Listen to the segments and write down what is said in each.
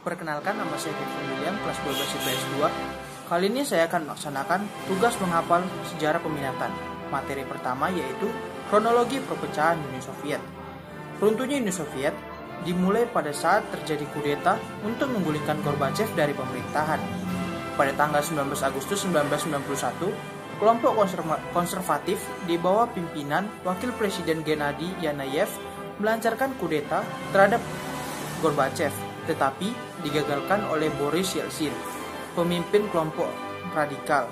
Perkenalkan, nama saya Kevin William, kelas 12 IPS 2. Kali ini saya akan melaksanakan tugas menghafal sejarah peminatan. Materi pertama yaitu kronologi perpecahan Uni Soviet. Runtuhnya Uni Soviet dimulai pada saat terjadi kudeta untuk menggulingkan Gorbachev dari pemerintahan. Pada tanggal 19 Agustus 1991, kelompok konservatif di bawah pimpinan Wakil Presiden Gennady Yanayev melancarkan kudeta terhadap Gorbachev, tetapi digagalkan oleh Boris Yeltsin, pemimpin kelompok radikal.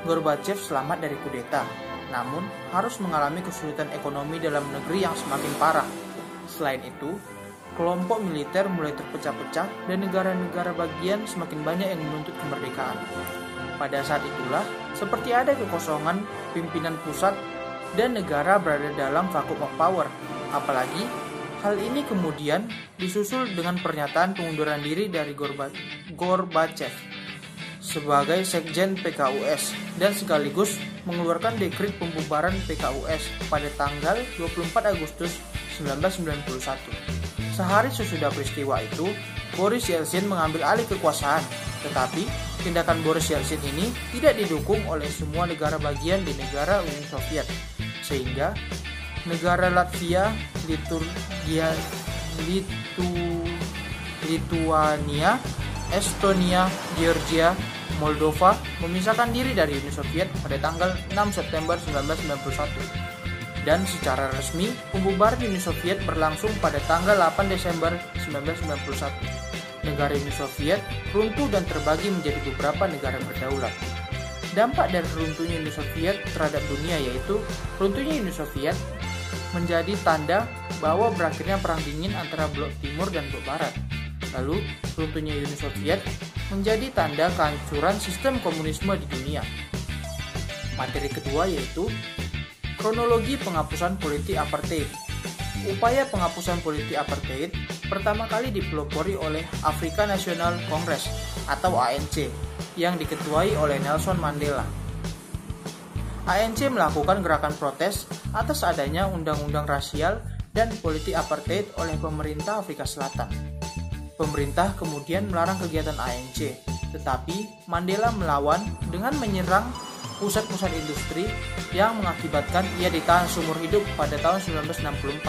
Gorbachev selamat dari kudeta, namun harus mengalami kesulitan ekonomi dalam negeri yang semakin parah. Selain itu, kelompok militer mulai terpecah-pecah dan negara-negara bagian semakin banyak yang menuntut kemerdekaan. Pada saat itulah, seperti ada kekosongan pimpinan pusat dan negara berada dalam vacuum of power. Apalagi hal ini kemudian disusul dengan pernyataan pengunduran diri dari Gorbachev sebagai sekjen PKUS dan sekaligus mengeluarkan dekrit pembubaran PKUS pada tanggal 24 Agustus 1991. Sehari sesudah peristiwa itu, Boris Yeltsin mengambil alih kekuasaan, tetapi tindakan Boris Yeltsin ini tidak didukung oleh semua negara bagian di negara Uni Soviet, sehingga negara Latvia, Lituania, Estonia, Georgia, Moldova memisahkan diri dari Uni Soviet pada tanggal 6 September 1991. Dan secara resmi, pembubaran Uni Soviet berlangsung pada tanggal 8 Desember 1991. Negara Uni Soviet runtuh dan terbagi menjadi beberapa negara berdaulat. Dampak dari runtuhnya Uni Soviet terhadap dunia yaitu runtuhnya Uni Soviet menjadi tanda bahwa berakhirnya perang dingin antara blok timur dan blok barat. Lalu, runtuhnya Uni Soviet menjadi tanda kehancuran sistem komunisme di dunia. Materi kedua yaitu kronologi penghapusan politik apartheid. Upaya penghapusan politik apartheid pertama kali dipelopori oleh African National Congress atau ANC yang diketuai oleh Nelson Mandela. ANC melakukan gerakan protes atas adanya undang-undang rasial dan politik apartheid oleh pemerintah Afrika Selatan. Pemerintah kemudian melarang kegiatan ANC, tetapi Mandela melawan dengan menyerang pusat-pusat industri yang mengakibatkan ia ditahan seumur hidup pada tahun 1964.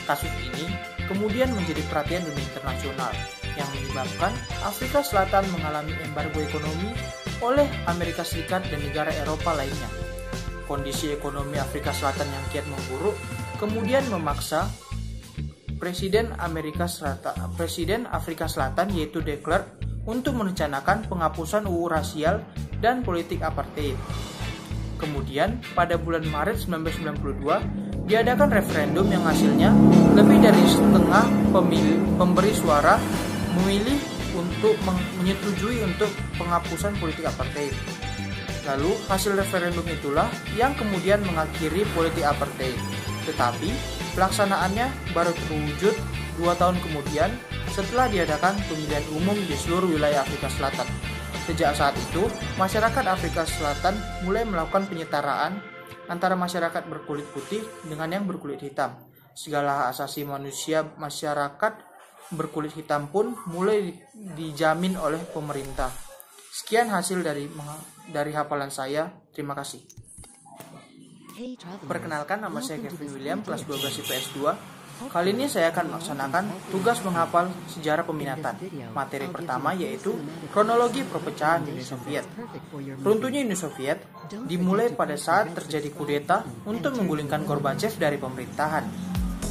Kasus ini kemudian menjadi perhatian dunia internasional yang menyebabkan Afrika Selatan mengalami embargo ekonomi oleh Amerika Serikat dan negara Eropa lainnya. Kondisi ekonomi Afrika Selatan yang kian memburuk kemudian memaksa Presiden Afrika Selatan yaitu de Klerk untuk merencanakan penghapusan UU rasial dan politik apartheid. Kemudian pada bulan Maret 1992 diadakan referendum yang hasilnya lebih dari setengah pemberi suara memilih untuk menyetujui untuk penghapusan politik apartheid. Lalu hasil referendum itulah yang kemudian mengakhiri politik apartheid. Tetapi pelaksanaannya baru terwujud 2 tahun kemudian setelah diadakan pemilihan umum di seluruh wilayah Afrika Selatan. Sejak saat itu, masyarakat Afrika Selatan mulai melakukan penyetaraan antara masyarakat berkulit putih dengan yang berkulit hitam. Segala hak asasi manusia masyarakat berkulit hitam pun mulai dijamin oleh pemerintah. Sekian hasil dari hafalan saya. Terima kasih. Perkenalkan, nama saya Kevin William, kelas 12 IPS 2. Kali ini saya akan melaksanakan tugas menghafal sejarah peminatan. Materi pertama yaitu kronologi perpecahan Uni Soviet. Runtuhnya Uni Soviet dimulai pada saat terjadi kudeta untuk menggulingkan Gorbachev dari pemerintahan.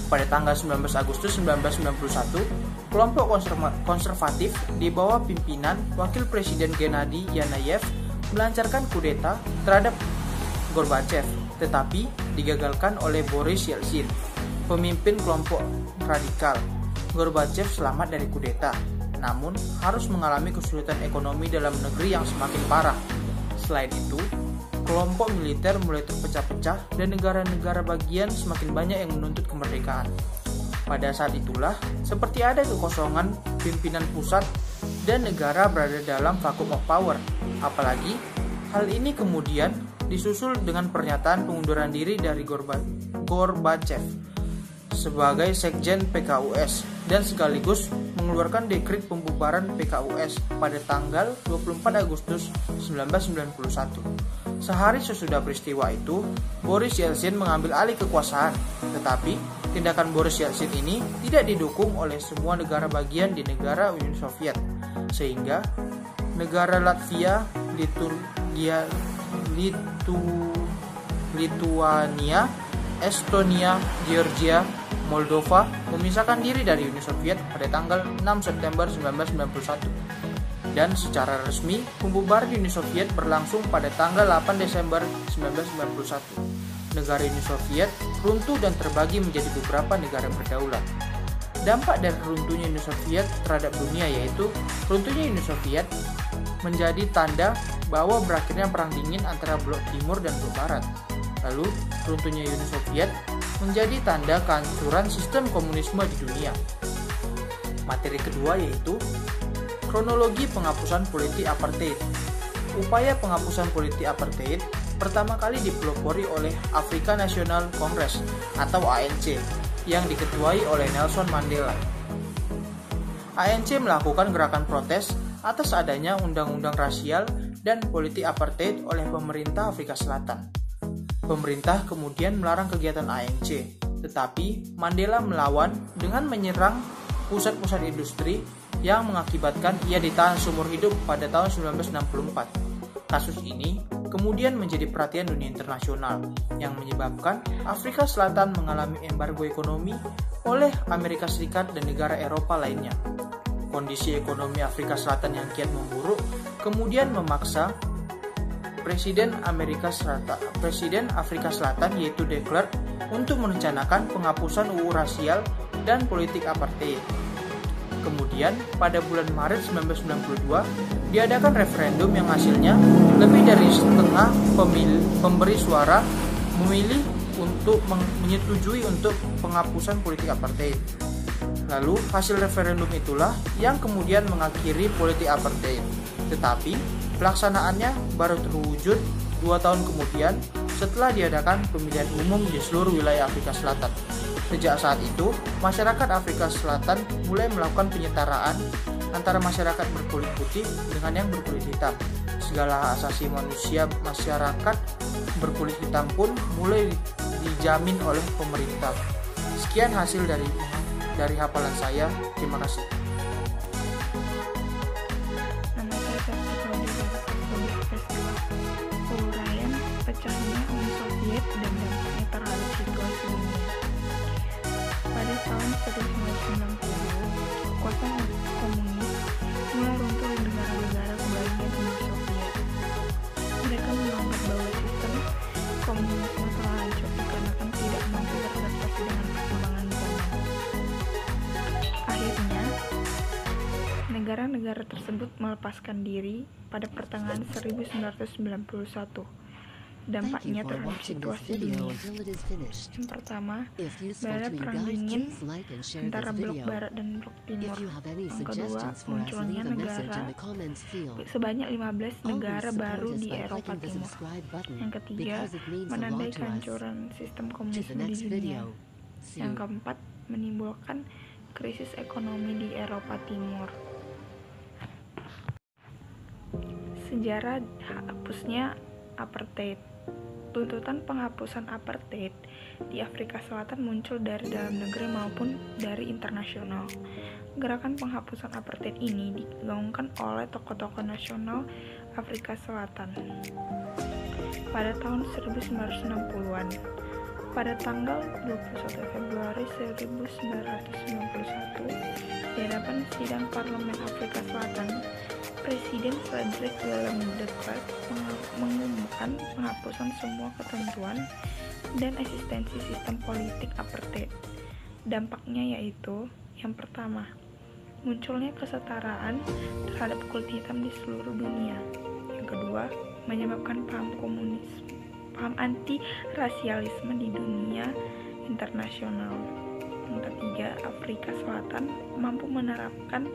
Pada tanggal 19 Agustus 1991, kelompok konservatif di bawah pimpinan Wakil Presiden Gennady Yanayev melancarkan kudeta terhadap Gorbachev, tetapi digagalkan oleh Boris Yeltsin, pemimpin kelompok radikal. Gorbachev selamat dari kudeta, namun harus mengalami kesulitan ekonomi dalam negeri yang semakin parah. Selain itu, kelompok militer mulai terpecah-pecah dan negara-negara bagian semakin banyak yang menuntut kemerdekaan. Pada saat itulah, seperti ada kekosongan pimpinan pusat dan negara berada dalam vacuum of power. Apalagi, hal ini kemudian disusul dengan pernyataan pengunduran diri dari Gorbachev sebagai sekjen PKUS dan sekaligus mengeluarkan dekret pembubaran PKUS pada tanggal 24 Agustus 1991. Sehari sesudah peristiwa itu, Boris Yeltsin mengambil alih kekuasaan, tetapi tindakan Boris Yeltsin ini tidak didukung oleh semua negara bagian di negara Uni Soviet, sehingga negara Latvia, Lituania, Estonia, Georgia, Moldova memisahkan diri dari Uni Soviet pada tanggal 6 September 1991. Dan secara resmi, pembubaran Uni Soviet berlangsung pada tanggal 8 Desember 1991. Negara Uni Soviet runtuh dan terbagi menjadi beberapa negara berdaulat. Dampak dari runtuhnya Uni Soviet terhadap dunia yaitu runtuhnya Uni Soviet menjadi tanda bahwa berakhirnya perang dingin antara blok timur dan blok barat. Lalu, runtuhnya Uni Soviet menjadi tanda kehancuran sistem komunisme di dunia. Materi kedua yaitu kronologi penghapusan politik apartheid. Upaya penghapusan politik apartheid pertama kali dipelopori oleh African National Congress atau ANC yang diketuai oleh Nelson Mandela. ANC melakukan gerakan protes atas adanya undang-undang rasial dan politik apartheid oleh pemerintah Afrika Selatan. Pemerintah kemudian melarang kegiatan ANC, tetapi Mandela melawan dengan menyerang pusat-pusat industri yang mengakibatkan ia ditahan seumur hidup pada tahun 1964. Kasus ini kemudian menjadi perhatian dunia internasional yang menyebabkan Afrika Selatan mengalami embargo ekonomi oleh Amerika Serikat dan negara Eropa lainnya. Kondisi ekonomi Afrika Selatan yang kian memburuk kemudian memaksa Presiden Afrika Selatan yaitu de Klerk untuk merencanakan penghapusan UU rasial dan politik apartheid. Kemudian pada bulan Maret 1992 diadakan referendum yang hasilnya lebih dari setengah pemberi suara memilih untuk menyetujui untuk penghapusan politik apartheid. Lalu hasil referendum itulah yang kemudian mengakhiri politik apartheid. Tetapi pelaksanaannya baru terwujud 2 tahun kemudian setelah diadakan pemilihan umum di seluruh wilayah Afrika Selatan. Sejak saat itu, masyarakat Afrika Selatan mulai melakukan penyetaraan antara masyarakat berkulit putih dengan yang berkulit hitam. Segala hak asasi manusia masyarakat berkulit hitam pun mulai dijamin oleh pemerintah. Sekian hasil dari hafalan saya. Terima kasih. Nama saya Versi Claudia Uraian pecahnya Uni Soviet dan dampaknya terhadap situasi dunia. Pada tahun 1990, kekuasaan komunis mulai runtuh di negara-negara bagian Uni Soviet. Mereka menganggap bahwa sistem komunisme telah hancur dikarenakan tidak mampu beradaptasi dengan perkembangan zaman. Akhirnya, negara-negara tersebut melepaskan diri pada pertengahan 1991. Dampaknya terhadap situasi dunia. Yang pertama, adalah perang dingin antara blok barat dan blok timur. Yang kedua, munculnya negara sebanyak 15 negara baru di Eropa Timur. Yang ketiga, menandai kehancuran sistem komunisme di dunia. Yang keempat, menimbulkan krisis ekonomi di Eropa Timur. Sejarah hapusnya apartheid. Tuntutan penghapusan apartheid di Afrika Selatan muncul dari dalam negeri maupun dari internasional. Gerakan penghapusan apartheid ini digaungkan oleh tokoh-tokoh nasional Afrika Selatan pada tahun 1960-an. Pada tanggal 21 Februari 1991, di hadapan sidang Parlemen Afrika Selatan, Presiden Frederick Willem de Klerk mengumumkan penghapusan semua ketentuan dan eksistensi sistem politik apartheid. Dampaknya yaitu, yang pertama, munculnya kesetaraan terhadap kulit hitam di seluruh dunia. Yang kedua, menyebabkan paham anti-rasialisme di dunia internasional. Yang ketiga, Afrika Selatan mampu menerapkan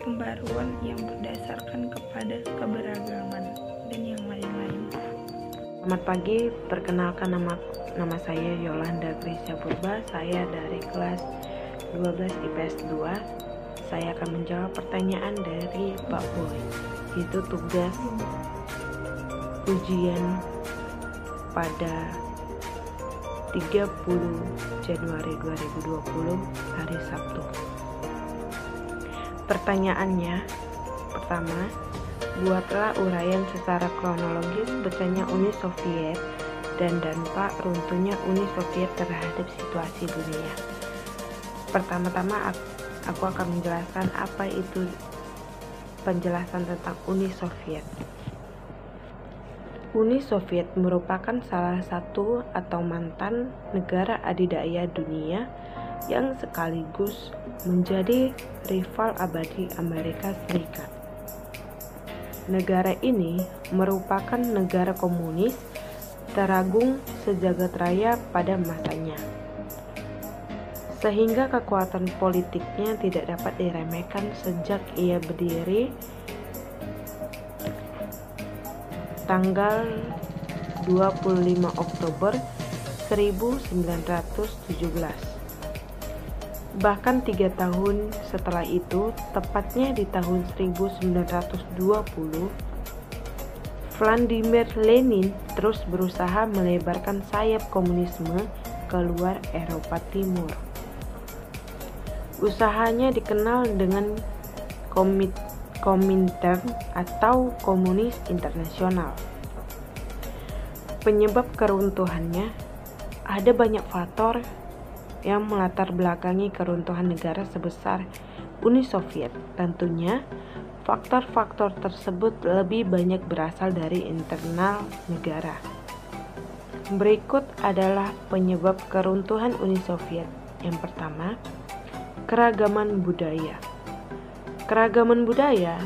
pembaruan yang berdasarkan kepada keberagaman dan yang lain-lain. Selamat pagi, perkenalkan nama saya Yolanda Grisha Purba. Saya dari kelas 12 IPS 2. Saya akan menjawab pertanyaan dari Pak Boy, yaitu tugas ujian pada 30 Januari 2020 hari Sabtu. Pertanyaannya, pertama, buatlah uraian secara kronologis pecahnya Uni Soviet dan dampak runtuhnya Uni Soviet terhadap situasi dunia. Pertama-tama, aku akan menjelaskan apa itu penjelasan tentang Uni Soviet. Uni Soviet merupakan salah satu atau mantan negara adidaya dunia yang sekaligus menjadi rival abadi Amerika Serikat. Negara ini merupakan negara komunis teragung sejagat raya pada masanya, sehingga kekuatan politiknya tidak dapat diremehkan sejak ia berdiri tanggal 25 Oktober 1917. Bahkan 3 tahun setelah itu, tepatnya di tahun 1920, Vladimir Lenin terus berusaha melebarkan sayap komunisme ke luar Eropa Timur. Usahanya dikenal dengan Komintern atau Komunis Internasional. Penyebab keruntuhannya, ada banyak faktor yang melatar belakangi keruntuhan negara sebesar Uni Soviet. Tentunya, faktor-faktor tersebut lebih banyak berasal dari internal negara. Berikut adalah penyebab keruntuhan Uni Soviet. Yang pertama, keragaman budaya. Keragaman budaya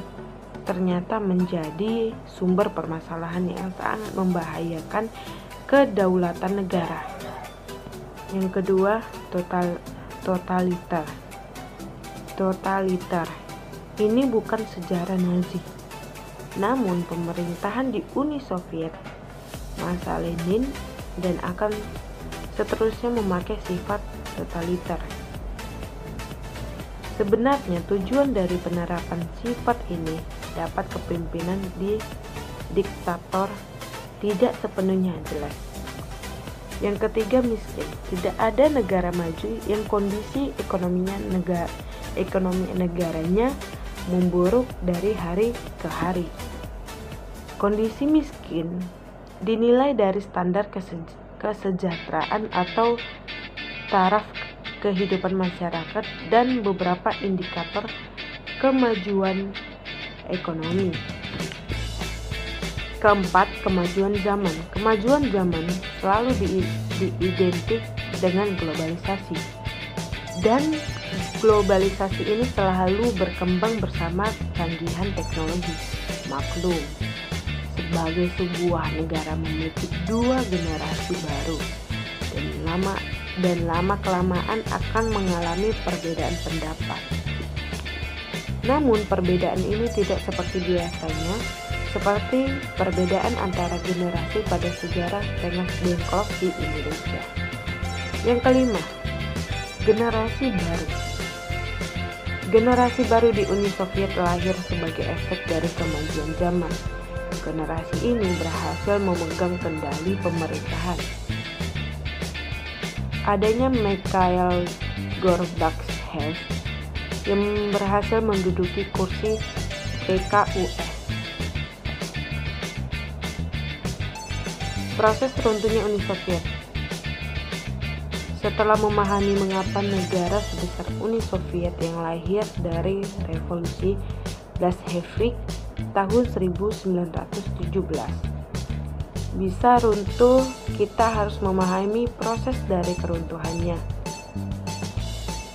ternyata menjadi sumber permasalahan yang sangat membahayakan kedaulatan negara. Yang kedua, totaliter. Ini bukan sejarah Nazi, namun pemerintahan di Uni Soviet masa Lenin dan akan seterusnya memakai sifat totaliter. Sebenarnya tujuan dari penerapan sifat ini dapat kepemimpinan di diktator tidak sepenuhnya jelas. Yang ketiga, miskin. Tidak ada negara maju yang kondisi ekonomi negaranya memburuk dari hari ke hari. Kondisi miskin dinilai dari standar kesejahteraan atau taraf kehidupan masyarakat dan beberapa indikator kemajuan ekonomi. Keempat, kemajuan zaman. Kemajuan zaman selalu diidentik dengan globalisasi. Dan globalisasi ini selalu berkembang bersama kecanggihan teknologi. Maklum, sebagai sebuah negara memiliki 2 generasi baru dan lama-kelamaan akan mengalami perbedaan pendapat. Namun perbedaan ini tidak seperti biasanya, seperti perbedaan antara generasi pada sejarah Rengas Dengklok di Indonesia. Yang kelima, generasi baru. Generasi baru di Uni Soviet lahir sebagai efek dari kemajuan zaman. Generasi ini berhasil memegang kendali pemerintahan. Adanya Mikhail Gorbachev yang berhasil menduduki kursi PKUS. Proses runtuhnya Uni Soviet. Setelah memahami mengapa negara sebesar Uni Soviet yang lahir dari revolusi Bolshevik tahun 1917 bisa runtuh, kita harus memahami proses dari keruntuhannya.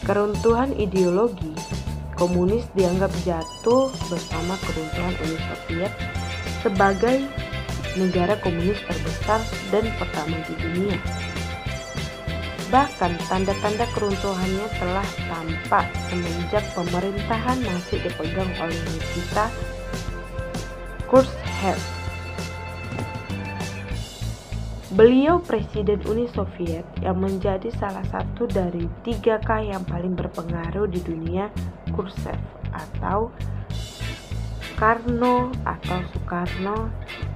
Keruntuhan ideologi komunis dianggap jatuh bersama keruntuhan Uni Soviet sebagai negara komunis terbesar dan pertama di dunia. Bahkan tanda-tanda keruntuhannya telah tampak semenjak pemerintahan masih dipegang oleh Nikita Khrushchev. Beliau Presiden Uni Soviet yang menjadi salah satu dari 3K yang paling berpengaruh di dunia. Khrushchev atau Karno atau Sukarno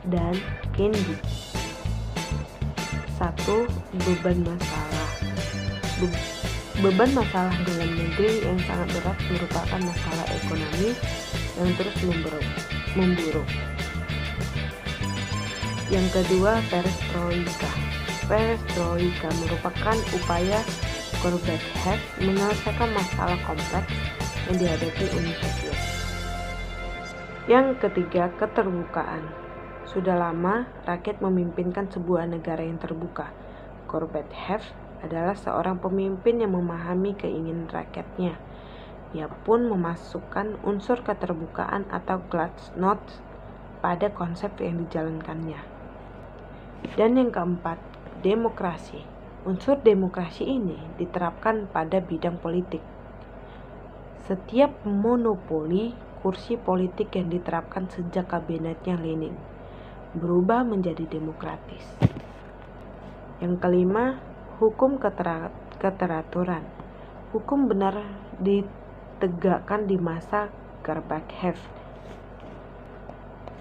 dan Kennedy. 1. Beban masalah dalam negeri yang sangat berat merupakan masalah ekonomi yang terus memburuk. Yang kedua, perestroika. Perestroika merupakan upaya Gorbachev menyelesaikan masalah kompleks yang dihadapi Uni Soviet. Yang ketiga, keterbukaan. Sudah lama rakyat memimpikan sebuah negara yang terbuka. Gorbachev adalah seorang pemimpin yang memahami keinginan rakyatnya. Ia pun memasukkan unsur keterbukaan atau glasnost pada konsep yang dijalankannya. Dan yang keempat, demokrasi. Unsur demokrasi ini diterapkan pada bidang politik. Setiap monopoli kursi politik yang diterapkan sejak kabinetnya Lenin berubah menjadi demokratis. Yang kelima, hukum keteraturan. Hukum benar ditegakkan di masa Gorbachev,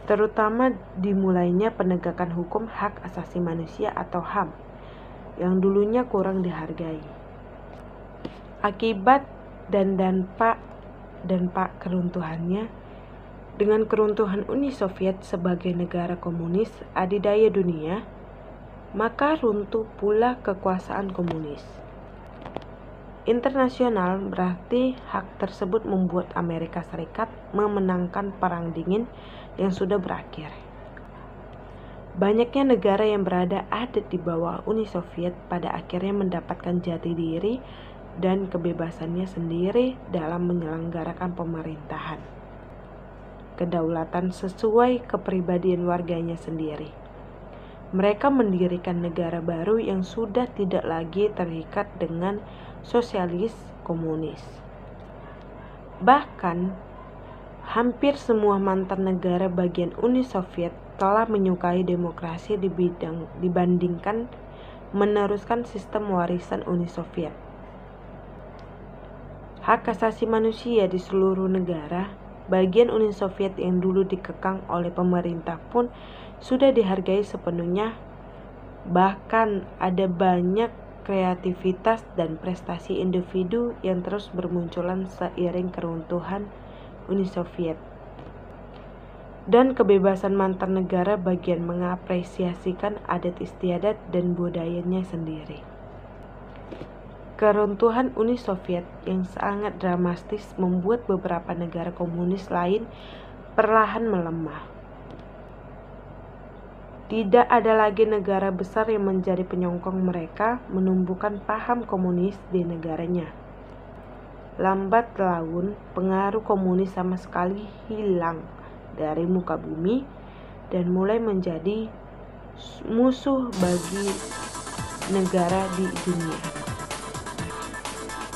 terutama dimulainya penegakan hukum hak asasi manusia atau HAM yang dulunya kurang dihargai. Akibat dan dampak keruntuhannya, dengan keruntuhan Uni Soviet sebagai negara komunis adidaya dunia, maka runtuh pula kekuasaan komunis internasional. Berarti hak tersebut membuat Amerika Serikat memenangkan Perang Dingin yang sudah berakhir. Banyaknya negara yang ada di bawah Uni Soviet pada akhirnya mendapatkan jati diri dan kebebasannya sendiri dalam menyelenggarakan pemerintahan, kedaulatan sesuai kepribadian warganya sendiri. Mereka mendirikan negara baru yang sudah tidak lagi terikat dengan sosialis komunis. Bahkan, hampir semua mantan negara bagian Uni Soviet telah menyukai demokrasi dibandingkan meneruskan sistem warisan Uni Soviet. Hak asasi manusia di seluruh negara bagian Uni Soviet yang dulu dikekang oleh pemerintah pun sudah dihargai sepenuhnya. Bahkan ada banyak kreativitas dan prestasi individu yang terus bermunculan seiring keruntuhan Uni Soviet. Dan kebebasan mantan negara bagian mengapresiasikan adat istiadat dan budayanya sendiri. Keruntuhan Uni Soviet yang sangat dramatis membuat beberapa negara komunis lain perlahan melemah. Tidak ada lagi negara besar yang menjadi penyokong mereka menumbuhkan paham komunis di negaranya. Lambat laun, pengaruh komunis sama sekali hilang dari muka bumi dan mulai menjadi musuh bagi negara di dunia.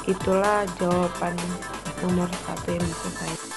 Itulah jawaban nomor 1 yang bisa saya